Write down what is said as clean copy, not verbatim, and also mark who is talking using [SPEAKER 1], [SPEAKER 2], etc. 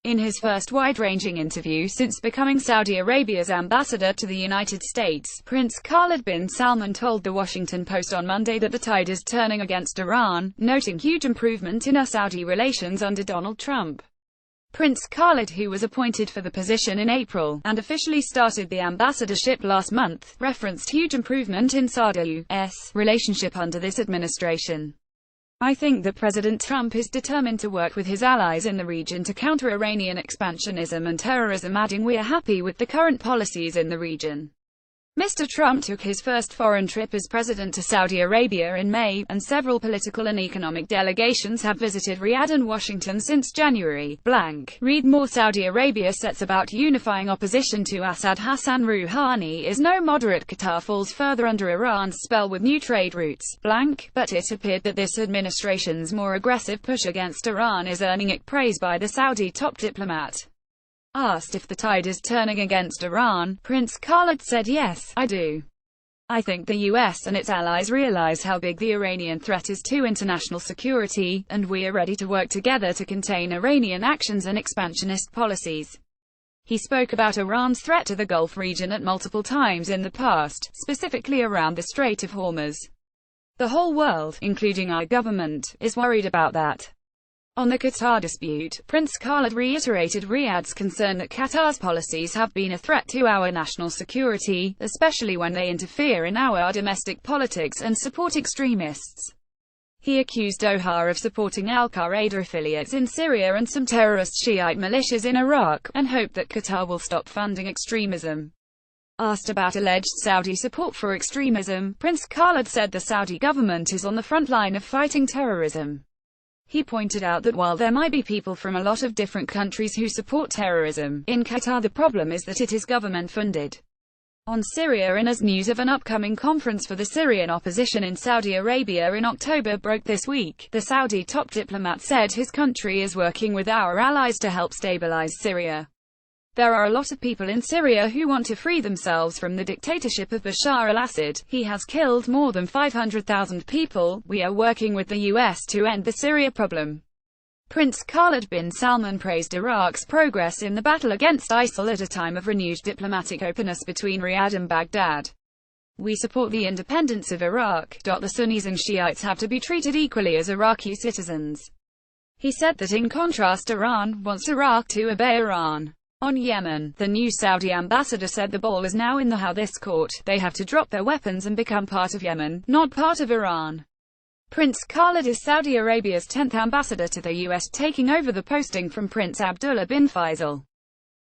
[SPEAKER 1] In his first wide-ranging interview since becoming Saudi Arabia's ambassador to the United States, Prince Khalid bin Salman told The Washington Post on Monday that the tide is turning against Iran, noting huge improvement in US-Saudi relations under Donald Trump. Prince Khalid, who was appointed for the position in April, and officially started the ambassadorship last month, referenced huge improvement in Saudi-US relationship under this administration. "I think that President Trump is determined to work with his allies in the region to counter Iranian expansionism and terrorism," adding, "We are happy with the current policies in the region." Mr. Trump took his first foreign trip as president to Saudi Arabia in May, and several political and economic delegations have visited Riyadh and Washington since January. Read more. Saudi Arabia sets about unifying opposition to Assad. Hassan Rouhani is no moderate. Qatar falls further under Iran's spell with new trade routes. But it appeared that this administration's more aggressive push against Iran is earning it praise by the Saudi top diplomat. Asked if the tide is turning against Iran, Prince Khalid said, "Yes, I do. I think the US and its allies realize how big the Iranian threat is to international security, and we are ready to work together to contain Iranian actions and expansionist policies." He spoke about Iran's threat to the Gulf region at multiple times in the past, specifically around the Strait of Hormuz. "The whole world, including our government, is worried about that." On the Qatar dispute, Prince Khalid reiterated Riyadh's concern that Qatar's policies have been a threat to our national security, especially when they interfere in our domestic politics and support extremists. He accused Doha of supporting al-Qaeda affiliates in Syria and some terrorist Shiite militias in Iraq, and hoped that Qatar will stop funding extremism. Asked about alleged Saudi support for extremism, Prince Khalid said the Saudi government is on the front line of fighting terrorism. He pointed out that while there might be people from a lot of different countries who support terrorism, in Qatar the problem is that it is government-funded. On Syria, and as news of an upcoming conference for the Syrian opposition in Saudi Arabia in October broke this week, the Saudi top diplomat said his country is working with our allies to help stabilize Syria. "There are a lot of people in Syria who want to free themselves from the dictatorship of Bashar al-Assad. He has killed more than 500,000 people. We are working with the US to end the Syria problem." Prince Khalid bin Salman praised Iraq's progress in the battle against ISIL at a time of renewed diplomatic openness between Riyadh and Baghdad. "We support the independence of Iraq. The Sunnis and Shiites have to be treated equally as Iraqi citizens." He said that in contrast, Iran wants Iraq to obey Iran. On Yemen, the new Saudi ambassador said the ball is now in the Houthis court. They have to drop their weapons and become part of Yemen, not part of Iran. Prince Khalid is Saudi Arabia's 10th ambassador to the US, taking over the posting from Prince Abdullah bin Faisal.